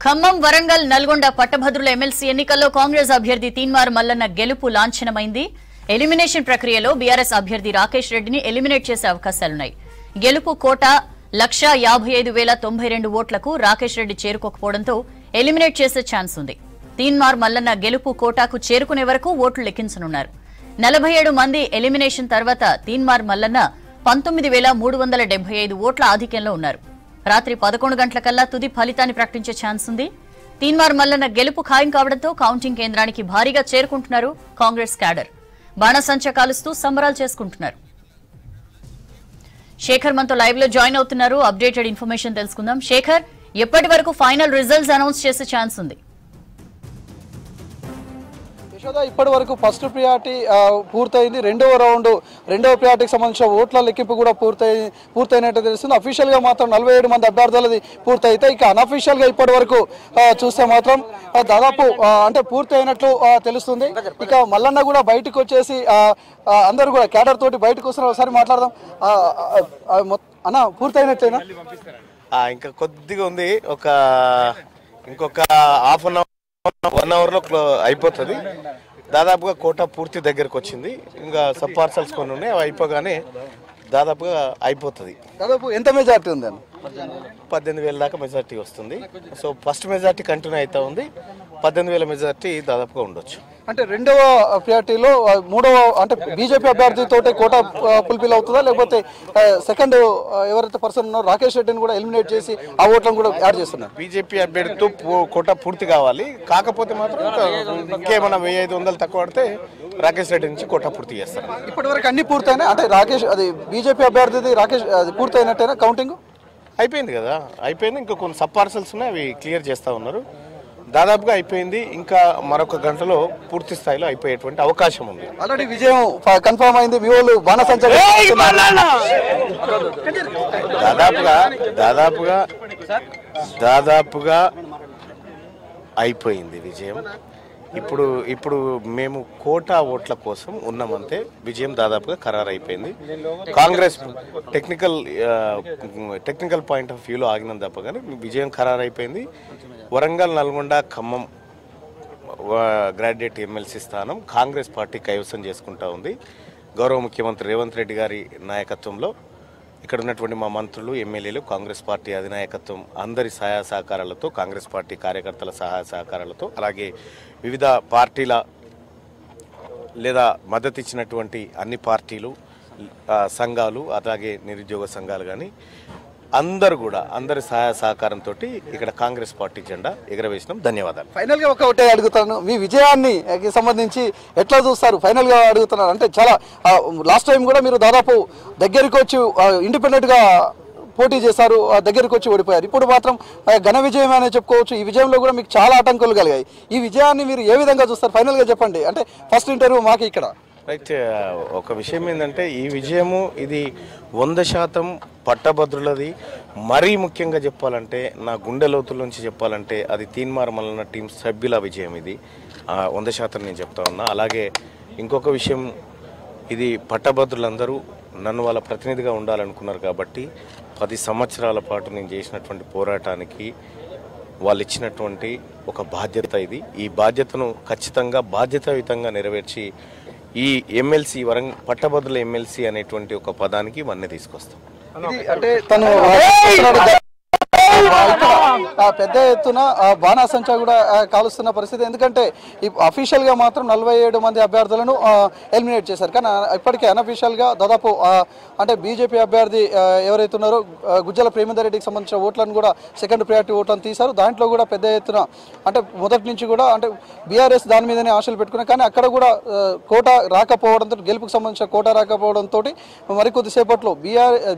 ఖమ్మం, వరంగల్, నల్గొండ పట్టభద్రుల ఎమ్మెల్సీ ఎన్నికల్లో కాంగ్రెస్ అభ్యర్థి తీన్మార్ మల్లన్న గెలుపు లాంఛనమైంది. ఎలిమినేషన్ ప్రక్రియలో బీఆర్ఎస్ అభ్యర్థి రాకేష్ రెడ్డిని ఎలిమినేట్ చేసే అవకాశాలున్నాయి. గెలుపు కోట 1,55,092 ఓట్లకు రాకేష్ రెడ్డి చేరుకోకపోవడంతో ఎలిమినేట్ చేసే ఛాన్స్ ఉంది. తీన్మార్ మల్లన్న గెలుపు కోటాకు చేరుకునే వరకు ఓట్లు లెక్కించనున్నారు. 47 మంది ఎలిమినేషన్ తర్వాత తీన్మార్ మల్లన్న 19,375 ఓట్ల ఆధిక్యంలో ఉన్నారు. రాత్రి 11 గంటలకల్లా తుది ఫలితాన్ని ప్రకటించే ఛాన్స్ ఉంది. తీన్మార్ మల్లన్న గెలుపు ఖాయం కావడంతో కౌంటింగ్ కేంద్రానికి భారీగా చేరుకుంటున్నారు కాంగ్రెస్ క్యాడర్. బాణసంచా కాలుస్తూ సంబరాలు చేసుకుంటున్నారు. శేఖర్ మనతో లైవ్ లో జాయిన్ అవుతున్నారు. అప్డేటెడ్ ఇన్ఫర్మేషన్ తెలుసుకుందాం. శేఖర్, ఎప్పటి వరకు ఫైనల్ రిజల్ట్స్ అనౌన్స్ చేసే ఛాన్స్ ఉంది? ఇప్పటి వరకు ఫస్ట్ ప్రియారిటీ పూర్తయింది. రెండవ ప్రియారిటీకి సంబంధించిన ఓట్ల లెక్కింపు కూడా పూర్తయినట్టు తెలుస్తుంది. అఫీషియల్ గా మాత్రం 47 మంది అభ్యర్థులది పూర్తయితే, ఇక అన్అఫీషియల్ గా ఇప్పటి వరకు చూస్తే మాత్రం దాదాపు అంటే పూర్తి అయినట్లు తెలుస్తుంది. ఇక మల్లన్న కూడా బయటకు వచ్చేసి అందరూ కూడా క్యాడర్ తోటి బయటకు వస్తున్నారు. ఒకసారి మాట్లాడదాం అన్న, పూర్తయినట్లేనా? ఇంకా కొద్దిగా ఉంది. ఇంకొక హాఫ్ అన్ అవర్ 1 అవర్లో అయిపోతుంది. దాదాపుగా కోట పూర్తి దగ్గరకు వచ్చింది. ఇంకా సబ్ పార్సల్స్ కొన్ని ఉన్నాయి, అవి అయిపోగానే దాదాపుగా అయిపోతుంది. దాదాపు ఎంత మెజార్టీ ఉంది అన్న? 18,000 దాకా మెజార్టీ వస్తుంది. సో ఫస్ట్ మెజార్టీ కంటిన్యూ అవుతా ఉంది. 18,000 మెజార్టీ దాదాపుగా ఉండొచ్చు. అంటే రెండవ ప్రియారిటీలో మూడవ అంటే బీజేపీ అభ్యర్థితోటే కోట ఫుల్ఫిల్ అవుతుందా, లేకపోతే సెకండ్ ఎవరైతే పర్సన్ ఉన్నారో రాకేష్ రెడ్డిని కూడా ఎలిమినేట్ చేసి ఆ ఓట్లను కూడా యాడ్ చేస్తున్నారు? బీజేపీ అభ్యర్థితో కోట పూర్తి కావాలి. కాకపోతే మాత్రం ఇంకేమన్నా 1,500 తక్కువ పడితే రాకేష్ రెడ్డి నుంచి కోట పూర్తి చేస్తారు. ఇప్పటి వరకు అన్ని పూర్తయినా? అంటే అది బీజేపీ అభ్యర్థిది రాకేష్ అది పూర్తయినట్టేనా కౌంటింగ్? అయిపోయింది కదా, అయిపోయింది. ఇంకా కొన్ని సబ్ పార్సల్స్ ఉన్నాయి, అవి క్లియర్ చేస్తూ ఉన్నారు. దాదాపుగా అయిపోయింది. ఇంకా మరొక గంటలో పూర్తి స్థాయిలో అయిపోయేటువంటి అవకాశం ఉంది. ఆల్రెడీ విజయం కన్ఫర్మ్ అయింది. మీ వాళ్ళు బాణసంచా దాదాపుగా అయిపోయింది విజయం. ఇప్పుడు మేము కోటా ఓట్ల కోసం ఉన్నామంతే. విజయం దాదాపుగా ఖరారు అయిపోయింది. కాంగ్రెస్ టెక్నికల్ పాయింట్ ఆఫ్ వ్యూలో ఆగినం తప్ప కానీ విజయం ఖరారు అయిపోయింది. వరంగల్, నల్గొండ, ఖమ్మం గ్రాడ్యుయేట్ ఎమ్మెల్సీ స్థానం కాంగ్రెస్ పార్టీ కైవసం చేసుకుంటా ఉంది. గౌరవ ముఖ్యమంత్రి రేవంత్ రెడ్డి గారి నాయకత్వంలో ఇక్కడ ఉన్నటువంటి మా మంత్రులు, ఎమ్మెల్యేలు, కాంగ్రెస్ పార్టీ అధినాయకత్వం అందరి సహాయ సహకారాలతో, కాంగ్రెస్ పార్టీ కార్యకర్తల సహాయ సహకారాలతో, అలాగే వివిధ పార్టీల లేదా మద్దతు ఇచ్చినటువంటి అన్ని పార్టీలు, సంఘాలు, అలాగే నిరుద్యోగ సంఘాలు కానీ అందరి సహాయ సహకారంతో ఇక్కడ కాంగ్రెస్ పార్టీ జెండా ఎగరవేసినాం. ధన్యవాదాలు. ఫైనల్ గా ఒకటే అడుగుతాను, మీ విజయాన్ని సంబంధించి ఎట్లా చూస్తారు? ఫైనల్ గా అడుగుతున్నారు. అంటే చాలా లాస్ట్ టైం కూడా మీరు దాదాపు దగ్గరికి వచ్చి ఇండిపెండెంట్ గా పోటీ చేశారు, దగ్గరికి వచ్చి ఓడిపోయారు. ఇప్పుడు మాత్రం ఘన విజయం అనే చెప్పుకోవచ్చు. ఈ విజయంలో కూడా మీకు చాలా ఆటంకాలు కలిగాయి. ఈ విజయాన్ని మీరు ఏ విధంగా చూస్తారు? ఫైనల్ గా చెప్పండి. అంటే ఫస్ట్ ఇంటర్వ్యూ మాకు ఇక్కడ రైట్. ఒక విషయం ఏంటంటే ఈ విజయము ఇది 100% పట్టభద్రులది. మరీ ముఖ్యంగా చెప్పాలంటే, నా గుండె లోతుల నుంచి చెప్పాలంటే అది తీన్మార్ మల్లన్న టీం సభ్యుల విజయం. ఇది 100% నేను చెప్తా ఉన్నా. అలాగే ఇంకొక విషయం, ఇది పట్టభద్రులందరూ నన్ను వాళ్ళ ప్రతినిధిగా ఉండాలనుకున్నారు కాబట్టి 10 సంవత్సరాల పాటు నేను చేసినటువంటి పోరాటానికి వాళ్ళు ఇచ్చినటువంటి ఒక బాధ్యత ఇది. ఈ బాధ్యతను ఖచ్చితంగా బాధ్యతాయుతంగా నెరవేర్చి ఈ ఎమ్మెల్సీ పట్టభద్రుల ఎమ్మెల్సీ అనేటువంటి ఒక పదానికి వన్నె తీసుకొస్తాం. అంటే తను పెద్ద ఎత్తున బాణాసంచా కూడా కాలుస్తున్న పరిస్థితి. ఎందుకంటే అఫీషియల్ గా మాత్రం 47 మంది అభ్యర్థులను ఎలిమినేట్ చేశారు. కానీ ఇప్పటికే అన్అఫీషియల్ గా దాదాపు అంటే బీజేపీ అభ్యర్థి ఎవరైతే ఉన్నారో గుజ్జల ప్రేమేందర్ రెడ్డికి సంబంధించిన ఓట్లను కూడా సెకండ్ ప్రయారిటీ ఓట్లను తీశారు. దాంట్లో కూడా పెద్ద ఎత్తున అంటే మొదటి నుంచి కూడా అంటే బీఆర్ఎస్ దాని మీదనే ఆశలు పెట్టుకున్నారు. కానీ అక్కడ కూడా కోట రాకపోవడంతో, గెలుపుకు సంబంధించిన కోట రాకపోవడంతో మరికొద్దిసేపట్లో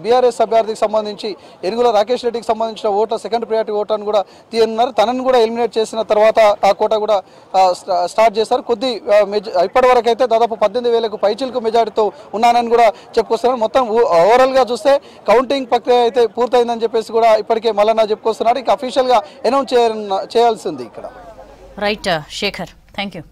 బీఆర్ఎస్ అభ్యర్థికి సంబంధించి ఎనుగుల రాకేష్ రెడ్డికి సంబంధించిన ఓట్ల సెకండ్ ప్రయారిటీ ఓట్లను కూడా తీయనున్నారు. తనను కూడా ఎలిమినేట్ చేసిన తర్వాత ఆ కోట కూడా స్టార్ట్ చేస్తారు. ఇప్పటి వరకు అయితే దాదాపు 18,000కు పైచిలకు మెజారిటీతో ఉన్నానని కూడా చెప్పుకొస్తున్నారు. మొత్తం ఓవరాల్ గా చూస్తే కౌంటింగ్ ప్రక్రియ అయితే పూర్తయిందని చెప్పేసి కూడా ఇప్పటికే మల్లన్న చెప్పుకొస్తున్నారు. ఇక అఫీషియల్ గా అనౌన్స్ చేయాల్సింది ఇక్కడ. Right Shekhar, thank you.